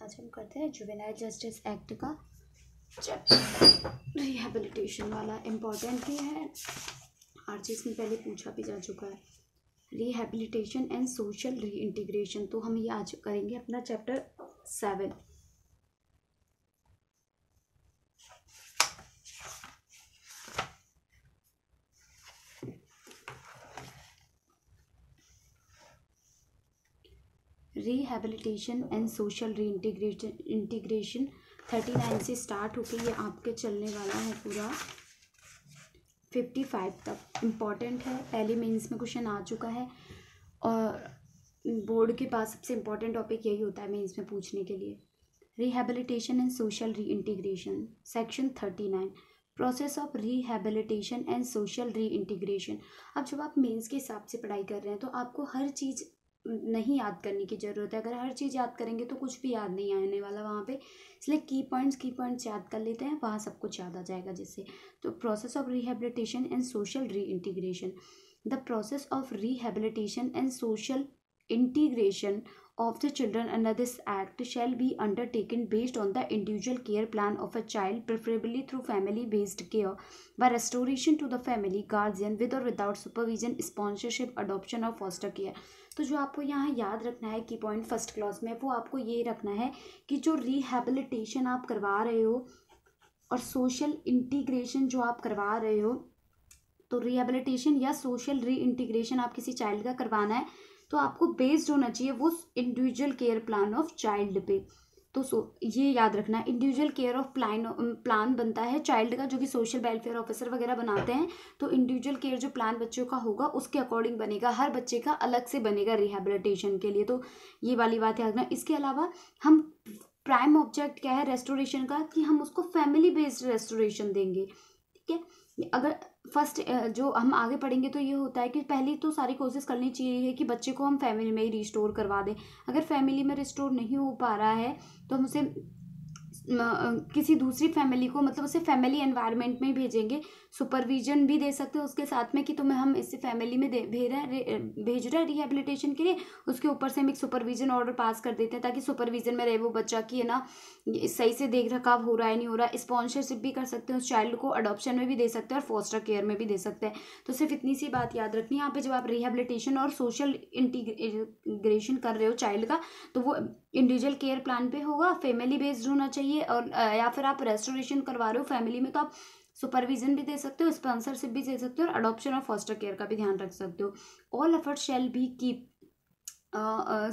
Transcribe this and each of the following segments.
आज हम करते हैं जुवेनाइल जस्टिस एक्ट का चैप्टर रिहैबिलिटेशन वाला। इम्पॉर्टेंट भी है, हर चीज़ में पहले पूछा भी जा चुका है। रिहैबिलिटेशन एंड सोशल रीइंटीग्रेशन, तो हम ये आज करेंगे अपना chapter 7। Rehabilitation and social reintegration 39 से स्टार्ट होकर ये आपके चलने वाला है पूरा 55 तक। इम्पॉर्टेंट है, पहले मेंस में क्वेश्चन आ चुका है और बोर्ड के पास सबसे इम्पॉर्टेंट टॉपिक यही होता है मेंस में पूछने के लिए। Rehabilitation and social reintegration, section 39, process of rehabilitation and social reintegration. अब जब आप मेंस के हिसाब से पढ़ाई कर रहे हैं तो आपको हर चीज़ नहीं याद करने की ज़रूरत है। अगर हर चीज़ याद करेंगे तो कुछ भी याद नहीं आने वाला वहाँ पे, इसलिए की पॉइंट्स याद कर लेते हैं, वहाँ सब कुछ याद आ जाएगा जिससे। तो process of rehabilitation and social reintegration, the process of rehabilitation and social integration of the children under this act shall be undertaken based on the individual care plan of a child, preferably through family based care by restoration to the family guardian with or without supervision, sponsorship, adoption or foster care। तो जो आपको यहाँ याद रखना है की point first clause में, वो आपको ये रखना है कि जो रिहैबिलिटेशन आप करवा रहे हो और सोशल इंटीग्रेशन जो आप करवा रहे हो, तो रिहैबिलिटेशन या सोशल रीइंटीग्रेशन आप किसी चाइल्ड का करवाना है तो आपको बेस्ड होना चाहिए वो individual care plan of child पे। तो ये याद रखना, इंडिविजुअल केयर ऑफ प्लान बनता है चाइल्ड का, जो कि सोशल वेलफेयर ऑफिसर वगैरह बनाते हैं। तो इंडिविजुअल केयर जो प्लान बच्चों का होगा उसके अकॉर्डिंग बनेगा, हर बच्चे का अलग से बनेगा रिहैबिलिटेशन के लिए। तो ये वाली बात याद रखना। इसके अलावा हम प्राइम ऑब्जेक्ट क्या है रेस्टोरेशन का, कि हम उसको फैमिली बेस्ड रेस्टोरेशन देंगे। ठीक है, अगर फर्स्ट जो हम आगे पढ़ेंगे तो ये होता है कि पहले तो सारी कोशिश करनी चाहिए कि बच्चे को हम फैमिली में ही रिस्टोर करवा दें। अगर फैमिली में रिस्टोर नहीं हो पा रहा है तो हम उसे किसी दूसरी फैमिली को, मतलब उसे फैमिली एनवायरनमेंट में ही भेजेंगे। सुपरविजन भी दे सकते हैं उसके साथ में कि तुम्हें हम इस फैमिली में भेज रहे हैं रिहैबिलिटेशन के लिए, उसके ऊपर से हम एक सुपरविजन ऑर्डर पास कर देते हैं ताकि सुपरविजन में रहे वो बच्चा की है ना सही से देख रखाव हो रहा है नहीं हो रहा है। स्पॉन्सरशिप भी कर सकते हैं उस चाइल्ड को, अडॉप्शन में भी दे सकते हैं और फोस्टर केयर में भी दे सकते हैं। तो सिर्फ इतनी सी बात याद रखनी है यहाँ पे, जब आप रिहैबिलिटेशन और सोशल इंटीग्रेशन कर रहे हो चाइल्ड का तो वो इंडिविजुअल केयर प्लान पे होगा, फैमिली बेस्ड होना चाहिए। और या फिर आप रेस्टोरेशन करवा रहे हो फैमिली में तो आप सुपरविजन भी दे सकते हो, स्पॉन्सरशिप भी दे सकते हो और अडॉप्शन और फॉस्टर केयर का भी ध्यान रख सकते हो। All effort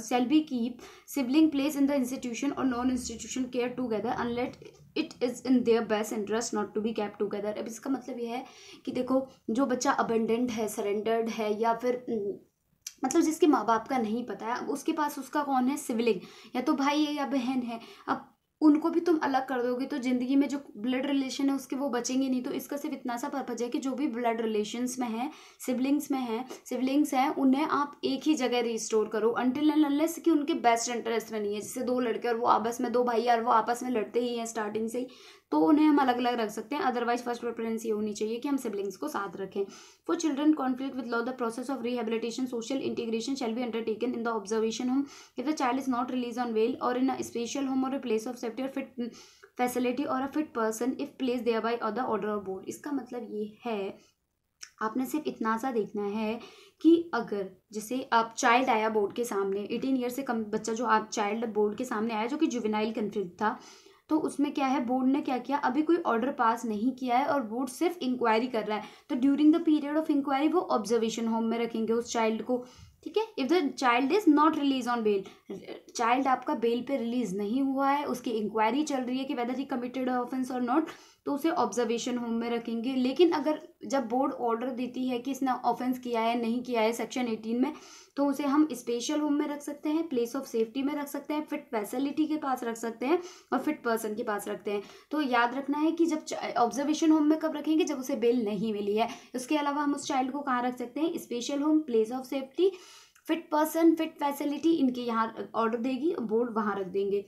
shall be keep sibling place in the institution or non-institution care together unless it is in their best interest not to be kept together। अब इसका मतलब यह है कि देखो, जो बच्चा अबेंडेंट है, सरेंडर्ड है, या फिर मतलब जिसके माँ बाप का नहीं पता है, अब उसके पास उसका कौन है, सिबलिंग, या तो भाई है या बहन है, अब उनको भी तुम अलग कर दोगे तो जिंदगी में जो ब्लड रिलेशन है उसके वो बचेंगे नहीं। तो इसका सिर्फ इतना सा पर्पज है कि जो भी ब्लड रिलेशंस में है, सिबलिंग्स हैं, उन्हें आप एक ही जगह रिस्टोर करो अनटिल एंड अनलेस कि उनके बेस्ट इंटरेस्ट में नहीं है। जैसे दो लड़के और वो आपस में, दो भाई और वो आपस में लड़ते ही हैं स्टार्टिंग से ही, तो उन्हें हम अलग अलग रख सकते हैं। अदरवाइज फर्स्ट प्रेफरेंस ये होनी चाहिए कि हम सिबलिंग्स को साथ रखें। For children conflict with law the process of rehabilitation social integration shall be undertaken in the observation home if the child is not release on bail or in a special home or a place of safety or fit facility or a fit person if place there by or the order of board. इसका मतलब ये है, आपने सिर्फ इतना सा देखना है कि अगर जैसे आप चाइल्ड आया बोर्ड के सामने, 18 ईयर से कम बच्चा जो आप चाइल्ड बोर्ड के सामने आया जो कि जुवेनाइल कन्फ्लिक्ट था, तो उसमें क्या है, बोर्ड ने क्या किया, अभी कोई ऑर्डर पास नहीं किया है और बोर्ड सिर्फ इंक्वायरी कर रहा है, तो during the period of inquiry वो ऑब्जर्वेशन होम में रखेंगे उस चाइल्ड को। ठीक है, if the child is not release on bail, child आपका बेल पे रिलीज नहीं हुआ है, उसकी इंक्वायरी चल रही है कि whether he committed offence or not, तो उसे ऑब्जर्वेशन होम में रखेंगे। लेकिन अगर जब बोर्ड ऑर्डर देती है कि इसने ऑफेंस किया है नहीं किया है सेक्शन 18 में, तो उसे हम स्पेशल होम में रख सकते हैं, प्लेस ऑफ सेफ्टी में रख सकते हैं, फिट फैसिलिटी के पास रख सकते हैं और फिट पर्सन के पास रखते हैं। तो याद रखना है कि जब ऑब्जर्वेशन होम में कब रखेंगे, जब उसे बेल नहीं मिली है। उसके अलावा हम उस चाइल्ड को कहाँ रख सकते हैं, special home, place of safety, fit person, fit facility, इनके यहाँ ऑर्डर देगी, बोर्ड वहाँ रख देंगे।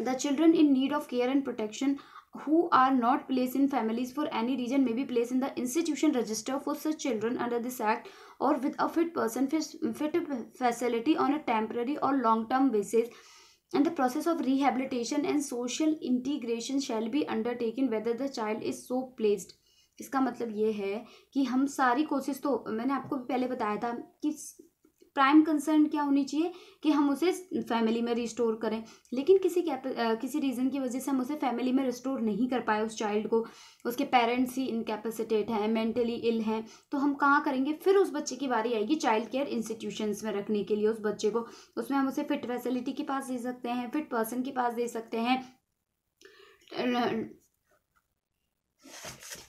The children in need of care and protection who are not placed in families for any reason may be placed in the institution register for such children under this act or with a fit person, fit facility on a temporary or long term basis and the process of rehabilitation and social integration shall be undertaken whether the child is so placed। इसका मतलब ये है कि हम सारी कोशिश, तो मैंने आपको पहले बताया था कि प्राइम कंसर्न क्या होनी चाहिए कि हम उसे फैमिली में रिस्टोर करें, लेकिन किसी रीज़न की वजह से हम उसे फैमिली में रिस्टोर नहीं कर पाए उस चाइल्ड को, उसके पेरेंट्स ही इनकैपेसिटेट हैं, मेंटली इल हैं, तो हम कहाँ करेंगे, फिर उस बच्चे की बारी आएगी चाइल्ड केयर इंस्टीट्यूशंस में रखने के लिए उस बच्चे को। उसमें हम उसे फिट फैसिलिटी के पास दे सकते हैं, फिट पर्सन के पास दे सकते हैं।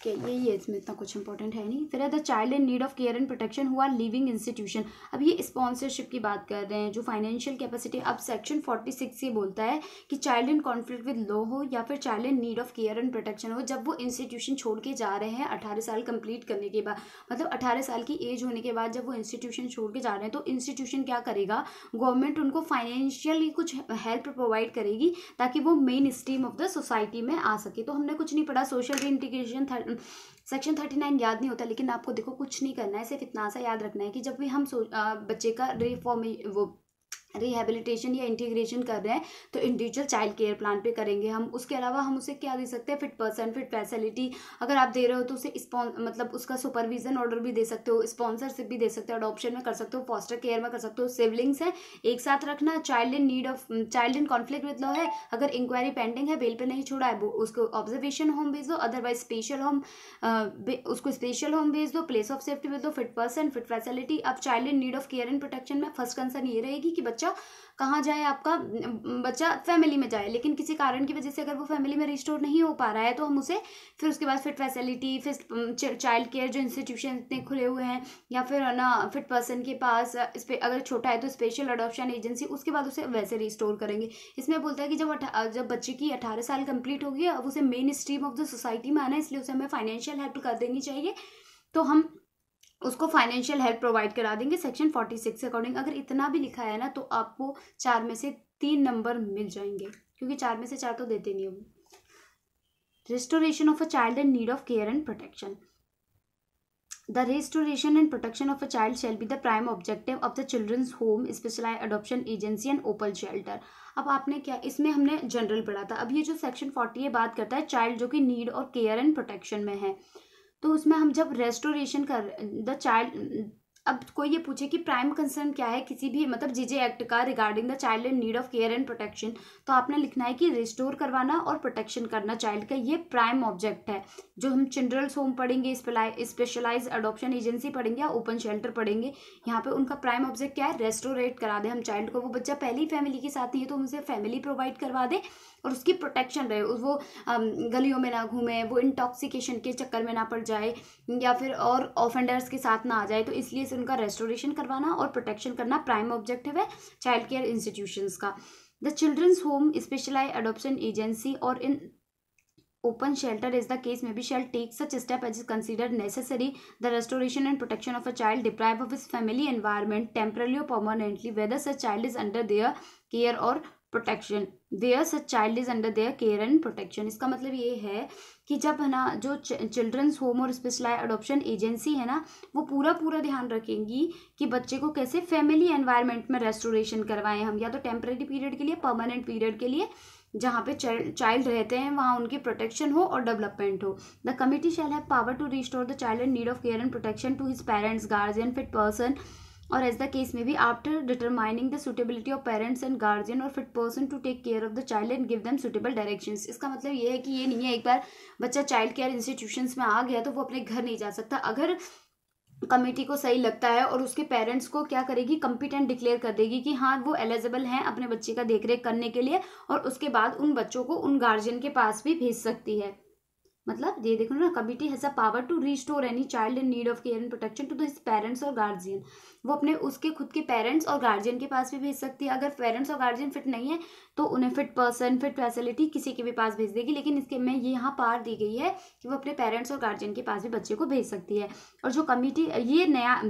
ठीक है, ये इसमें इतना कुछ इंपॉर्टेंट है नहीं। फिर है the child in need of care and protection who are living institution. अब ये स्पॉन्सरशिप की बात कर रहे हैं, जो फाइनेंशियल कैपेसिटी। अब सेक्शन 46 ये बोलता है कि child in conflict with law हो या फिर child in need of care and protection हो, जब वो इंस्टीट्यूशन छोड़ के जा रहे हैं 18 साल कंप्लीट करने के बाद, मतलब 18 साल की एज होने के बाद जब वो इंस्टीट्यूशन छोड़ के जा रहे हैं, तो इंस्टीट्यूशन क्या करेगा, गवर्नमेंट उनको फाइनेंशियली कुछ हेल्प प्रोवाइड करेगी ताकि वो main stream of the society में आ सके। तो हमने कुछ नहीं पढ़ा, सोशल इंटीग्रेशन सेक्शन 39 याद नहीं होता, लेकिन आपको देखो कुछ नहीं करना है, सिर्फ इतना सा याद रखना है कि जब भी हम बच्चे का रिहेबिलिटेशन या इंटीग्रेशन कर रहे हैं तो इंडिविजुअल चाइल्ड केयर प्लान पे करेंगे हम। उसके अलावा हम उसे क्या दे सकते हैं, फिट पर्सन, फिट फैसिलिटी। अगर आप दे रहे हो तो उसे मतलब उसका सुपरविजन ऑर्डर भी दे सकते हो, स्पॉन्सरशिप भी दे सकते हो, अडॉप्शन में कर सकते हो, फॉस्टर केयर में कर सकते हो। सिबलिंग्स है एक साथ रखना। Child in need of, child in conflict with law है, अगर इंक्वायरी पेंडिंग है, बेल पे नहीं छोड़ा है, उसको ऑब्जर्वेशन होम भेज दो, अदरवाइज स्पेशल होम, उसको स्पेशल होम भेज दो, प्लेस ऑफ सेफ्टी भेज दो, फिट पर्सन, फिट फैसिलिटी। अब child in need of care and protection में फर्स्ट कंसर्न ये रहेगी कि बच्चा कहाँ जाए, आपका बच्चा फैमिली में जाए, लेकिन किसी कारण की वजह से अगर वो फैमिली में रिस्टोर नहीं हो पा रहा है तो हम उसे फिर उसके बाद फिट फैसिलिटी, फिर चाइल्ड केयर जो इंस्टीट्यूशन इतने खुले हुए हैं, या फिर ना फिट पर्सन के पास अगर छोटा है तो स्पेशल अडॉप्शन एजेंसी, उसके बाद उसे वैसे रिस्टोर करेंगे। इसमें बोलता है कि जब बच्चे की 18 साल कंप्लीट होगी, अब उसे main stream of the society में आना है, इसलिए उसे हमें फाइनेंशियल हेल्प कर देनी चाहिए, तो हम उसको फाइनेंशियल हेल्प प्रोवाइड करा देंगे सेक्शन 46 के अकॉर्डिंग। अगर इतना भी लिखा है ना तो आपको 4 में से 3 नंबर मिल जाएंगे, क्योंकि 4 में से 4 तो देते नहीं हो। Restoration of a child in need of care and protection. The restoration and protection of a child shall be the prime objective of the children's home, specialized adoption agency and open shelter। अब आपने क्या, इसमें हमने general पढ़ा था। अब ये जो सेक्शन 40 ये बात करता है चाइल्ड जो कि नीड और केयर एंड प्रोटेक्शन में है, तो उसमें हम जब रेस्टोरेशन कर द चाइल्ड, अब कोई ये पूछे कि प्राइम कंसर्न क्या है किसी भी मतलब जीजे एक्ट का regarding the child in need of care and protection, तो आपने लिखना है कि रिस्टोर करवाना और प्रोटेक्शन करना चाइल्ड का, ये प्राइम ऑब्जेक्ट है। जो हम चिल्ड्रंस होम पढ़ेंगे, स्पेशलाइज अडॉप्शन एजेंसी पढ़ेंगे या ओपन शेल्टर पढ़ेंगे, यहाँ पे उनका प्राइम ऑब्जेक्ट क्या है, रेस्टोरेट करा दे हम चाइल्ड को। वो बच्चा पहली फैमिली के साथ नहीं है तो उनसे फैमिली प्रोवाइड करवा दे और उसकी प्रोटेक्शन रहे, वो गलियों में ना घूमे, वो इंटॉक्सिकेशन के चक्कर में ना पड़ जाए, या फिर और ऑफेंडर्स के साथ ना आ जाए, तो इसलिए से उनका रेस्टोरेशन करवाना और प्रोटेक्शन करना प्राइम ऑब्जेक्टिव है चाइल्ड केयर इंस्टीट्यूशंस का। The children's home, specialized adoption agency और इन open shelter is the case may be shall take such step as is considered necessary the restoration and protection of a child deprived of his family environment temporarily or permanently whether such child is under their care or protection where such child is under their care and protection। इसका मतलब ये है कि जब है ना जो children's home और स्पेशलाइज्ड अडॉप्शन एजेंसी है ना, वो पूरा ध्यान रखेंगी कि बच्चे को कैसे फैमिली एनवायरनमेंट में रेस्टोरेशन करवाएं हम, या तो टेम्परेरी पीरियड के लिए, परमानेंट पीरियड के लिए, जहाँ पे चाइल्ड रहते हैं वहाँ उनकी प्रोटेक्शन हो और डेवलपमेंट हो। The committee shall have power to restore the child in need of care and protection to his parents, guardian, fit person और as the case may be after determining the suitability of parents and guardian और fit person to take care of the child and give them suitable directions. इसका मतलब ये है कि ये नहीं है एक बार बच्चा चाइल्ड केयर इंस्टीट्यूशंस में आ गया तो वो अपने घर नहीं जा सकता। अगर कमेटी को सही लगता है और उसके पेरेंट्स को क्या करेगी, कम्पिटेंट डिक्लेयर कर देगी कि हाँ वो एलिजिबल हैं अपने बच्चे का देखरेख करने के लिए, और उसके बाद उन बच्चों को उन गार्जियन के पास भी भेज सकती है। मतलब ये देखो ना, committee has a power to restore any child in need of care and protection to this parents or guardian. वो अपने उसके खुद के पेरेंट्स और गार्जियन के पास भी भेज सकती है। अगर पेरेंट्स और गार्जियन फिट नहीं है तो उन्हें फिट पर्सन, फिट फैसिलिटी किसी के भी पास भेज देगी, लेकिन इसके में ये यहाँ पार दी गई है कि वो अपने पेरेंट्स और गार्जियन के पास भी बच्चे को भेज सकती है। और जो कमिटी, ये नया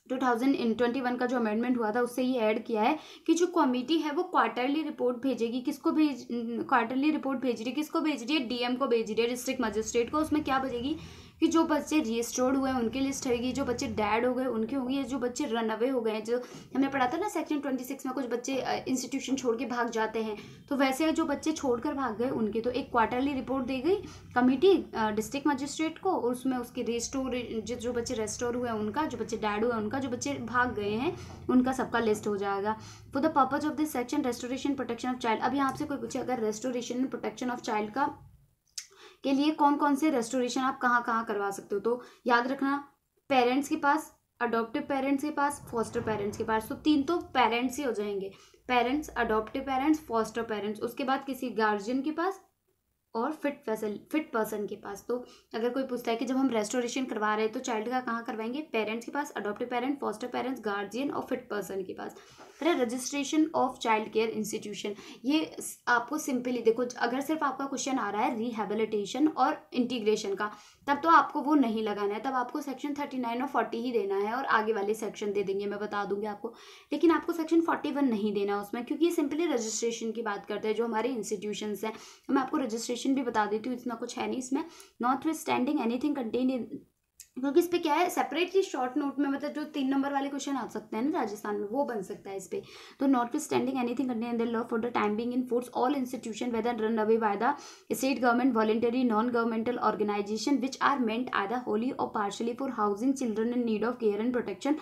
2021 का जो अमेंडमेंट हुआ था उससे ये ऐड किया है कि जो कमेटी है वो क्वार्टरली रिपोर्ट भेजेगी। क्वार्टरली रिपोर्ट भेज रही है, किसको भेज रही है, डीएम को भेज रही है, डिस्ट्रिक्ट मजिस्ट्रेट को। उसमें क्या भेजेगी कि जो बच्चे रिस्टोर्ड हुए हैं उनकी लिस्ट होगी, जो बच्चे डैड हो गए उनकी होगी, जो बच्चे रन अवे हो गए हैं, जो हमने पढ़ा था ना सेक्शन 26 में कुछ बच्चे इंस्टीट्यूशन छोड़ के भाग जाते हैं, तो वैसे जो बच्चे छोड़कर भाग गए उनके तो एक क्वार्टरली रिपोर्ट दी गई कमिटी डिस्ट्रिक्ट मजिस्ट्रेट को, और उसमें उसके रिस्टोर जो बच्चे रेस्टोर हुए हैं उनका, जो बच्चे डैड हुए उनका, जो बच्चे भाग गए हैं उनका सबका लिस्ट हो जाएगा। For the purpose of this section restoration protection of child, अब यहाँ से कोई पूछे अगर restoration and protection of child का के लिए कौन कौन से रेस्टोरेशन आप कहाँ कहाँ करवा सकते हो, तो याद रखना पेरेंट्स के पास, अडॉप्टिव पेरेंट्स के पास, फॉस्टर पेरेंट्स के पास, तो 3 तो पेरेंट्स ही हो जाएंगे, parents, adoptive parents, foster parents, उसके बाद किसी गार्जियन के पास और फिट पर्सन के पास। तो अगर कोई पूछता है कि जब हम रेस्टोरेशन करवा रहे हैं तो चाइल्ड का कहाँ करवाएंगे, पेरेंट्स के पास, adoptive parent, foster parents, guardian और फिट पर्सन के पास। फिर registration of child care institution, ये आपको सिंपली देखो, अगर सिर्फ आपका क्वेश्चन आ रहा है रिहेबिलिटेशन और इंटीग्रेशन का, तब तो आपको वो नहीं लगाना है, तब आपको सेक्शन 39 और 40 ही देना है और आगे वाले सेक्शन दे देंगे, मैं बता दूंगी आपको, लेकिन आपको सेक्शन 41 नहीं देना उसमें, क्योंकि ये सिंपली रजिस्ट्रेशन की बात करते हैं जो हमारे इंस्टीट्यूशंस हैं। मैं आपको रजिस्ट्रेशन भी बता देती हूँ, इतना कुछ है नहीं इसमें। नॉट विथस्टैंडिंग एनीथिंग कंटेन इन, क्योंकि इस पे क्या है सेपरेटली शॉर्ट नोट में, मतलब जो 3 नंबर वाले क्वेश्चन आ सकते हैं ना राजस्थान में, वो बन सकता है इस पे। तो notwithstanding anything contain in the law for the time being in force all institution whether run away by the state government, voluntary, non governmental organisation which are meant either wholly और partly for housing children in need of care and protection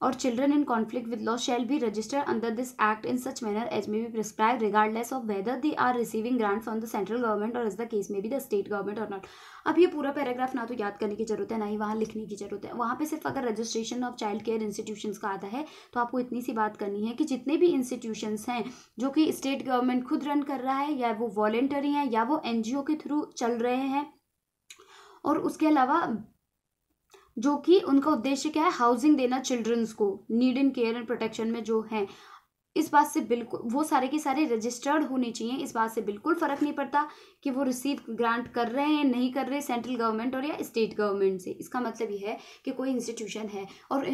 or children in conflict with law shall be registered under this act in such manner as may be prescribed regardless of whether they are receiving grant from the central government or as the case may be the state government or not। अब ये पूरा paragraph ना तो याद करने की जरूरत है ना ही वहाँ लिखने की जरूरत है, वहाँ पे सिर्फ अगर registration of child care institutions का आता है तो आपको इतनी सी बात करनी है कि जितने भी इंस्टीट्यूशंस हैं जो कि स्टेट गवर्नमेंट खुद रन कर रहा है, या वो वॉलेंटरी हैं, या वो NGO के थ्रू चल रहे हैं, और उसके अलावा जो कि उनका उद्देश्य क्या है, हाउसिंग देना चिल्ड्रंस को need in care and protection में जो है, इस बात से बिल्कुल वो सारे के सारे रजिस्टर्ड होने चाहिए। इस बात से बिल्कुल फर्क नहीं पड़ता कि वो रिसीव ग्रांट कर रहे हैं नहीं कर रहे, सेंट्रल गवर्नमेंट और या स्टेट गवर्नमेंट से। इसका मतलब ये है कि कोई इंस्टीट्यूशन है और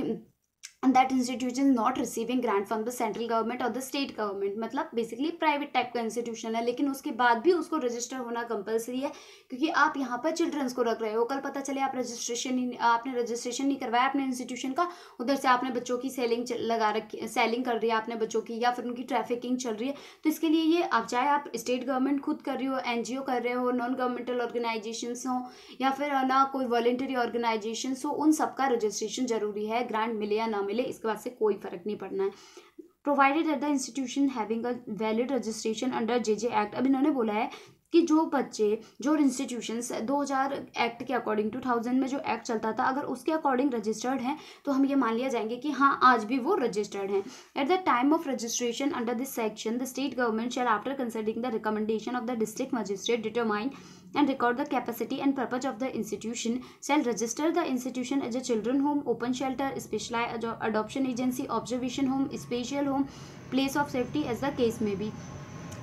that institution is not receiving grant from the central government or the state government, मतलब बेसिकली प्राइवेट टाइप का इंस्टीट्यूशन है, लेकिन उसके बाद भी उसको रजिस्टर होना कंपलसरी है, क्योंकि आप यहाँ पर चिल्ड्रंस को रख रहे हो। कल पता चले आप आपने रजिस्ट्रेशन नहीं करवाया अपने इंस्टीट्यूशन का, उधर से आपने बच्चों की सेलिंग कर रही है आपने बच्चों की, या फिर उनकी ट्रैफिकिंग चल रही है। तो इसके लिए ये आप चाहे आप स्टेट गवर्नमेंट खुद कर रही हो, NGO कर रहे हो, नॉन गवर्नमेंटल ऑर्गेनाइजेशंस हो, या फिर ना कोई वॉलंटरी ऑर्गेनाइजेशंस हो, उन सबका रजिस्ट्रेशन जरूरी है, ग्रांट मिले या ना मिले इसके बाद से कोई फर्क नहीं पड़ना है। Provided at the institution having a valid registration under JJ act, अब इन्होंने बोला है कि जो बच्चे जो इंस्टीट्यूशंस 2000 एक्ट के अकॉर्डिंग 2000 में जो एक्ट चलता था, अगर उसके अकॉर्डिंग रजिस्टर्ड हैं तो हम ये मान लिया जाएंगे कि हाँ आज भी वो रजिस्टर्ड हैं। At the time of registration under this section the state government shell after considering the recommendation of the district magistrate determine and record the capacity and purpose of the institution, shall register the institution as a children home, open shelter, specialized adoption agency, observation home, special home, place of safety as the case may be।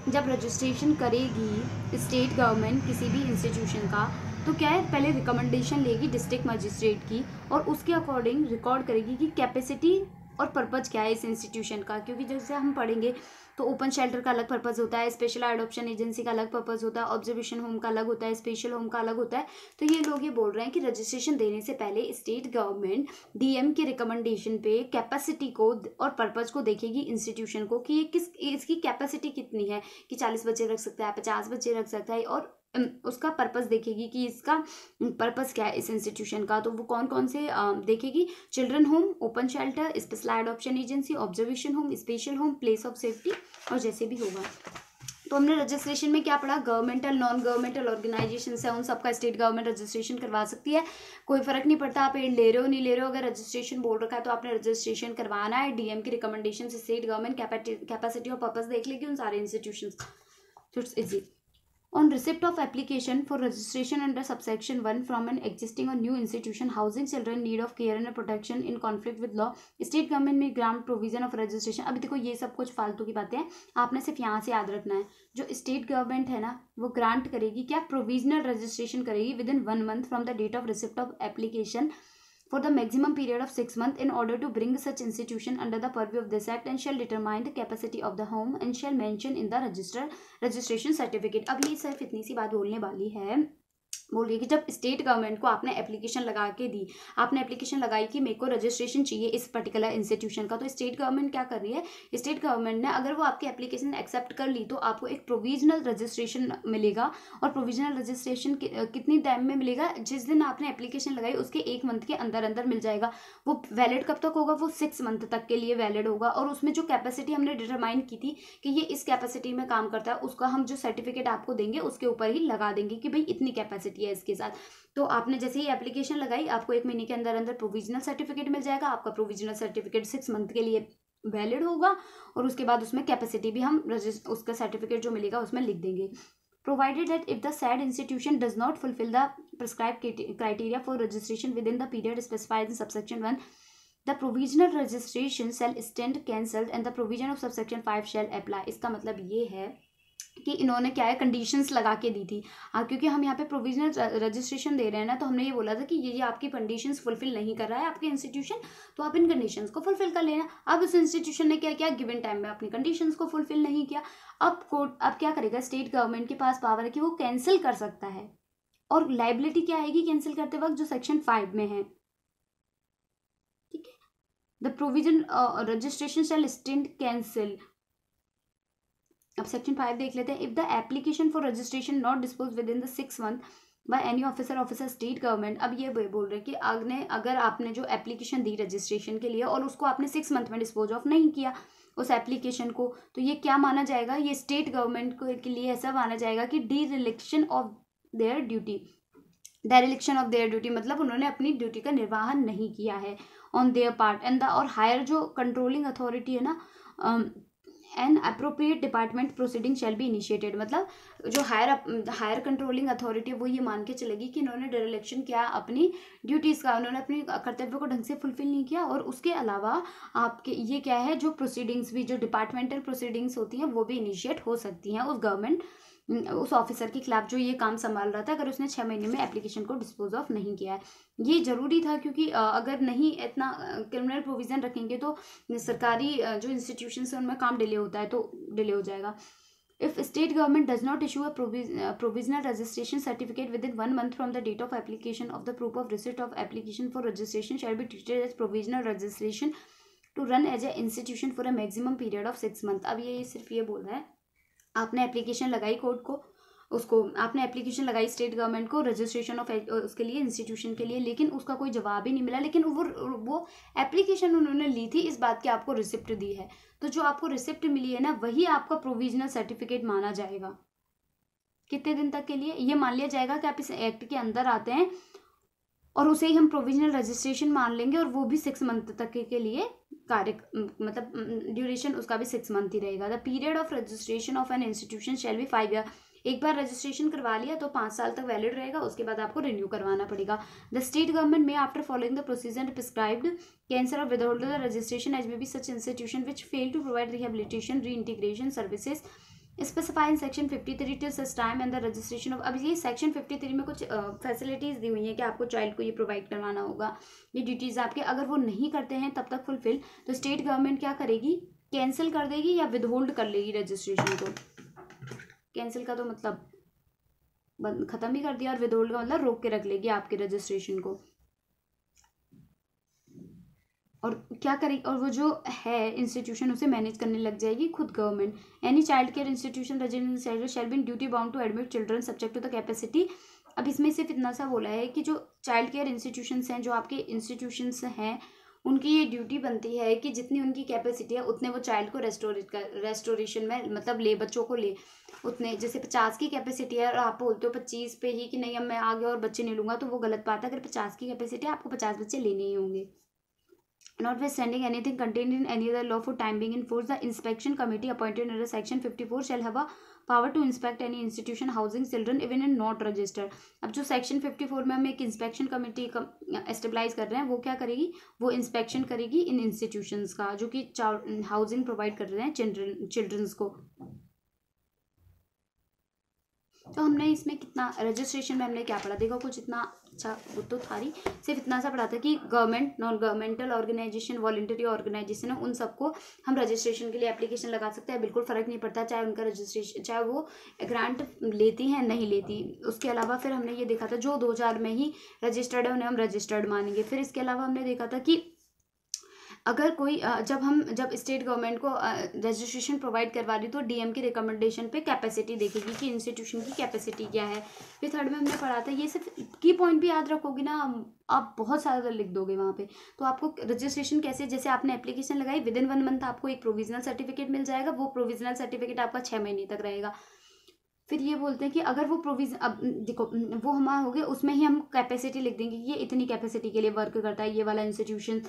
जब registration करेगी state government किसी भी institution का तो क्या है, पहले recommendation लेगी डिस्ट्रिक्ट मजिस्ट्रेट की और उसके अकॉर्डिंग रिकॉर्ड करेगी कि कैपेसिटी और पर्पज़ क्या है इस इंस्टीट्यूशन का। क्योंकि जैसे हम पढ़ेंगे तो ओपन शेल्टर का अलग पर्पज़ होता है, स्पेशल अडॉप्शन एजेंसी का अलग पर्पज़ होता है, ऑब्जर्वेशन होम का अलग होता है, स्पेशल होम का अलग होता है। तो ये लोग ये बोल रहे हैं कि रजिस्ट्रेशन देने से पहले स्टेट गवर्नमेंट DM के रिकमेंडेशन पे कैपेसिटी को और पर्पज़ को देखेगी इंस्टीट्यूशन को कि ये इसकी कैपेसिटी कितनी है, कि 40 बच्चे रख सकता है, 50 बच्चे रख सकता है, और उसका पर्पस देखेगी कि इसका पर्पस क्या है इस इंस्टीट्यूशन का। तो वो कौन कौन से देखेगी, children home, open shelter, special adoption agency, observation home, special home, place of safety, और जैसे भी होगा। तो हमने रजिस्ट्रेशन में क्या पढ़ा, गवर्नमेंटल नॉन गवर्नमेंटल ऑर्गेनाइजेशन है उन सबका स्टेट गवर्नमेंट रजिस्ट्रेशन करवा सकती है, कोई फर्क नहीं पड़ता आप एड ले रहे हो नहीं ले रहे हो। अगर रजिस्ट्रेशन बोल रखा है तो आपने रजिस्ट्रेशन करवाना है। DM की रिकमेंडेशन से स्टेट गवर्नमेंट कैपेसिटी और पर्पस देख लेगी उन सारे इंस्टीट्यूशन। तो it's easy. On receipt of application for registration under subsection 1 from an existing or new institution housing children in need of care and protection in conflict with law, state government may grant provision of registration। अभी देखो ये सब कुछ फालतू की बातें हैं, आपने सिर्फ यहाँ से याद रखना है। जो स्टेट गवर्नमेंट है ना वो ग्रांट करेगी क्या, प्रोविजनल रजिस्ट्रेशन करेगी within 1 month from the date of receipt of application for the maximum period of 6 months in order to bring such institution under the purview of this act, and shall determine the capacity of the home and shall mention in the registration certificate। अब ये सिर्फ इतनी सी बात बोलने वाली है बोल रही है कि जब स्टेट गवर्नमेंट को आपने एप्लीकेशन लगा के दी, आपने एप्लीकेशन लगाई कि मेरे को रजिस्ट्रेशन चाहिए इस पर्टिकुलर इंस्टीट्यूशन का, तो स्टेट गवर्नमेंट क्या कर रही है, स्टेट गवर्नमेंट ने अगर वो आपकी एप्लीकेशन एक्सेप्ट कर ली तो आपको एक प्रोविजनल रजिस्ट्रेशन मिलेगा। और प्रोविजनल रजिस्ट्रेशन कितनी टाइम में मिलेगा, जिस दिन आपने एप्लीकेशन लगाई उसके 1 मंथ के अंदर अंदर मिल जाएगा। वो वैलिड कब तक होगा, वो 6 मंथ तक के लिए वैलिड होगा। और उसमें जो कैपेसिटी हमने डिटरमाइन की थी कि ये इस कैपेसिटी में काम करता है, उसका हम जो सर्टिफिकेट आपको देंगे उसके ऊपर ही लगा देंगे कि भाई इतनी कैपेसिटी है इसके साथ। तो आपने जैसे ही एप्लीकेशन लगाई, आपको 1 महीने के अंदर अंदर प्रोविजनल सर्टिफिकेट मिल जाएगा। आपका प्रोविजनल सर्टिफिकेट 6 मंथ के लिए वैलिड होगा और उसके बाद उसमें कैपेसिटी भी हम उसका सर्टिफिकेट जो मिलेगा उसमें लिख देंगे। Provided that if the said institution does not fulfill the prescribed criteria for registration within the period specified in subsection 1, the provisional registration shall stand cancelled and the provision of subsection 5 shall apply। इसका मतलब ये है कि इन्होंने क्या है, conditions लगा के दी थी। क्योंकि हम यहाँ पे प्रोविजनल रजिस्ट्रेशन दे रहे हैं ना, तो हमने ये बोला था कि ये आपकी कंडीशंस फुलफिल नहीं कर रहा है आपके इंस्टीट्यूशन, तो आप इन कंडीशंस को फुलफिल कर लेना। अब उस इंस्टीट्यूशन ने क्या किया, गिवन टाइम में अपनी कंडीशंस को फुलफिल नहीं किया। अब कोर्ट अब क्या करेगा, स्टेट गवर्नमेंट के पास पावर है कि वो कैंसिल कर सकता है। और लाइबिलिटी क्या आएगी कैंसिल करते वक्त, जो सेक्शन 5 में है, ठीक है। The provision registration shall stand cancel. अब सेक्शन 5 देख लेते हैं। If the application for registration not dispose with in the 6 month by any officer state government. अब ये बोल रहे हैं कि अगर आपने जो एप्लीकेशन दी रजिस्ट्रेशन के लिए और उसको आपने 6 मंथ में डिस्पोज ऑफ नहीं किया उस एप्लीकेशन को, तो ये क्या माना जाएगा, ये स्टेट गवर्नमेंट के लिए ऐसा माना जाएगा कि dereliction of their duty. Dereliction of their duty मतलब उन्होंने अपनी ड्यूटी का निर्वाहन नहीं किया है on their part and the, और हायर जो कंट्रोलिंग अथॉरिटी है ना, an appropriate department proceeding shall be initiated. मतलब जो हायर कंट्रोलिंग अथॉरिटी है वो ये मान के चलेगी कि इन्होंने डिरेलिक्शन किया अपनी ड्यूटीज़ का, उन्होंने अपने कर्तव्य को ढंग से फुलफिल नहीं किया। और उसके अलावा आपके ये क्या है, जो प्रोसीडिंग्स भी, जो डिपार्टमेंटल प्रोसीडिंग्स होती हैं वो भी इनिशिएट हो सकती हैं उस ऑफिसर के खिलाफ जो ये काम संभाल रहा था, अगर उसने 6 महीने में एप्लीकेशन को डिस्पोज ऑफ नहीं किया है। ये जरूरी था क्योंकि अगर नहीं इतना क्रिमिनल प्रोविजन रखेंगे तो सरकारी जो इंस्टीट्यूशंस हैं उनमें काम डिले होता है, तो डिले हो जाएगा। If state government does not issue a provisional registration certificate within 1 month from the date of application of the proof of receipt of application for registration shall be treated as provisional registration to run as a institution for a maximum period of 6 month. अब ये सिर्फ ये बोल रहा है, आपने application लगाई court को, उसको आपने एप्लीकेशन लगाई स्टेट गवर्नमेंट को रजिस्ट्रेशन ऑफ उसके लिए इंस्टीट्यूशन के लिए, लेकिन उसका कोई जवाब ही नहीं मिला। लेकिन वो एप्लीकेशन उन्होंने ली थी इस बात की आपको रिसिप्ट दी है, तो जो आपको रिसिप्ट मिली है ना वही आपका प्रोविजनल सर्टिफिकेट माना जाएगा। कितने दिन तक के लिए, ये मान लिया जाएगा कि आप इस एक्ट के अंदर आते हैं और उसे ही हम प्रोविजनल रजिस्ट्रेशन मान लेंगे, और वो भी 6 मंथ तक के लिए कार्य, मतलब ड्यूरेशन उसका भी 6 मंथ ही रहेगा। The period of registration of an institution shall be 5 year. एक बार रजिस्ट्रेशन करवा लिया तो 5 साल तक वैलिड रहेगा, उसके बाद आपको रिन्यू करवाना पड़ेगा। The state government may after following the procedure prescribed cancel और withhold the registration as may be such institution which fail to provide rehabilitation reintegration services specify in section 53 till such time and the registration of. अब ये section 53 में कुछ facilities दी हुई हैं कि आपको child को ये प्रोवाइड करवाना होगा, ये ड्यूटीज आपके, अगर वो नहीं करते हैं तब तक फुलफिल, तो स्टेट गवर्नमेंट क्या करेगी, कैंसिल कर देगी या विदहोल्ड कर लेगी रजिस्ट्रेशन को। कैंसिल का तो मतलब खत्म ही कर दिया, और विदहोल्ड का मतलब रोक के रख लेगी आपके रजिस्ट्रेशन को। और क्या करेगी, और वो जो है इंस्टीट्यूशन उसे मैनेज करने लग जाएगी खुद government. Any child care institution registered shall be duty bound to admit children subject to the capacity. अब इसमें सिर्फ इतना सा बोला है कि जो चाइल्ड केयर इंस्टीट्यूशंस हैं, जो आपके इंस्टीट्यूशंस हैं, उनकी ये ड्यूटी बनती है कि जितनी उनकी कैपेसिटी है उतने वो चाइल्ड को रेस्टोरेशन में मतलब ले, बच्चों को ले उतने। जैसे 50 की कैपेसिटी है और आप बोलते हो 25 पे ही कि नहीं अब मैं आ गया और बच्चे नहीं लूँगा, तो वो गलत बात है। अगर 50 की कैपेसिटी है आपको 50 बच्चे लेने ही होंगे। Notwithstanding anything contained in any other law for time being in force, the inspection committee appointed under section 54 shall have a power to inspect any institution housing children even in not registered। अब जो section 54 में हम एक inspection committee एस्टेब्लाइज कर रहे हैं, वो क्या करेगी, वो इंस्पेक्शन करेगी इन इंस्टीट्यूशंस का जो कि हाउसिंग प्रोवाइड कर रहे हैं चिल्ड्रंस को। तो हमने इसमें कितना रजिस्ट्रेशन में हमने क्या पढ़ा, देखो कुछ इतना अच्छा वो तो था ही, सिर्फ इतना सा पढ़ा था कि government, non governmental organization, voluntary organization है, उन सबको हम रजिस्ट्रेशन के लिए एप्लीकेशन लगा सकते हैं, बिल्कुल फ़र्क नहीं पड़ता चाहे उनका रजिस्ट्रेशन, चाहे वो ग्रांट लेती हैं नहीं लेती। उसके अलावा फिर हमने ये देखा था जो 2000 में ही रजिस्टर्ड है उन्हें हम रजिस्टर्ड मानेंगे। फिर इसके अलावा हमने देखा था कि अगर कोई जब स्टेट गवर्नमेंट को रजिस्ट्रेशन प्रोवाइड करवा रही तो डीएम की रिकमेंडेशन पे कैपेसिटी देखेगी कि इंस्टीट्यूशन की कैपेसिटी क्या है। फिर थर्ड में हमने पढ़ा था, ये सिर्फ की पॉइंट भी याद रखोगे ना, आप बहुत सारा लिख दोगे वहाँ पे। तो आपको रजिस्ट्रेशन कैसे, जैसे आपने एप्लीकेशन लगाई विद इन 1 मंथ आपको एक प्रोविजनल सर्टिफिकेट मिल जाएगा, वो प्रोविजनल सर्टिफिकेट आपका 6 महीने तक रहेगा। फिर ये बोलते हैं कि अगर वो प्रोविजन, अब देखो वो हमारा हो गया, उसमें ही हम कैपेसिटी लिख देंगे, ये इतनी कैपेसिटी के लिए वर्क करता है ये वाला इंस्टीट्यूशन।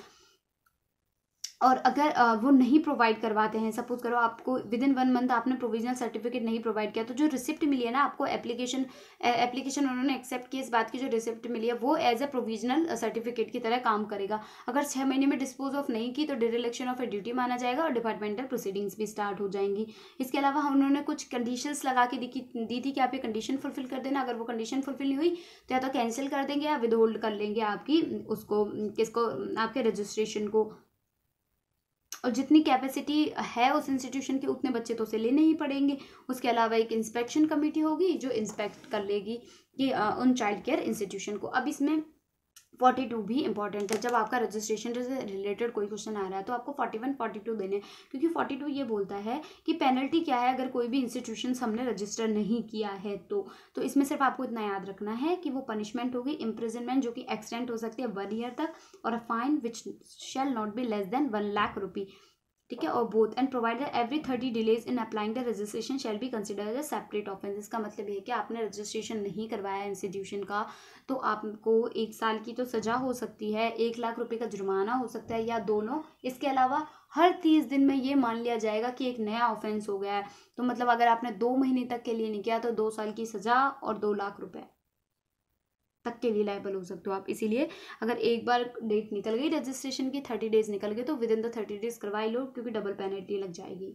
और अगर वो नहीं प्रोवाइड करवाते हैं, सपोज करो आपको विद इन 1 मंथ आपने प्रोविजनल सर्टिफिकेट नहीं प्रोवाइड किया, तो जो रिसिप्ट मिली है ना आपको, एप्लीकेशन उन्होंने एक्सेप्ट की, इस बात की जो रिसिप्ट मिली है वो एज ए प्रोविजनल सर्टिफिकेट की तरह काम करेगा। अगर 6 महीने में डिस्पोज ऑफ नहीं की तो डिरेक्शन ऑफ ए ड्यूटी माना जाएगा और डिपार्टमेंटल प्रोसीडिंग्स भी स्टार्ट हो जाएंगी। इसके अलावा उन्होंने कुछ कंडीशंस लगा के दी थी कि आप ये कंडीशन फुलफिल कर देना, अगर वो कंडीशन फुलफिल नहीं हुई तो या तो कैंसिल कर देंगे या विद होल्ड कर लेंगे आपकी उसको, किसको, आपके रजिस्ट्रेशन को। और जितनी कैपेसिटी है उस इंस्टीट्यूशन के उतने बच्चे तो उसे लेने ही पड़ेंगे। उसके अलावा एक इंस्पेक्शन कमेटी होगी जो इंस्पेक्ट कर लेगी कि उन चाइल्ड केयर इंस्टीट्यूशन को। अब इसमें 42 भी इंपॉर्टेंट है, जब आपका रजिस्ट्रेशन से रिलेटेड कोई क्वेश्चन आ रहा है तो आपको 41 42 देने, क्योंकि 42 ये बोलता है कि पेनल्टी क्या है अगर कोई भी इंस्टीट्यूशन हमने रजिस्टर नहीं किया है तो इसमें सिर्फ आपको इतना याद रखना है कि वो पनिशमेंट होगी इम्प्रिजनमेंट, जो कि एक्सटेंड हो सकती है 1 ईयर तक, और a fine which shall not be less than 1 lakh rupee, ठीक है। और both and provided every 30 delays in applying the registration shall be consider as a separate offence. इसका मतलब है कि आपने रजिस्ट्रेशन नहीं करवाया इंस्टीट्यूशन का तो आपको 1 साल की तो सजा हो सकती है, 1 लाख रुपए का जुर्माना हो सकता है, या दोनों। इसके अलावा हर 30 दिन में ये मान लिया जाएगा कि एक नया ऑफेंस हो गया है, तो मतलब अगर आपने 2 महीने तक के लिए नहीं किया तो 2 साल की सजा और 2 लाख रुपए तक के लिए लायबल हो सकते हो आप। इसीलिए अगर एक बार डेट निकल गई रजिस्ट्रेशन की, 30 डेज निकल गए, तो विद इन द 30 डेज करवा लो, क्योंकि डबल पेनल्टी लग जाएगी।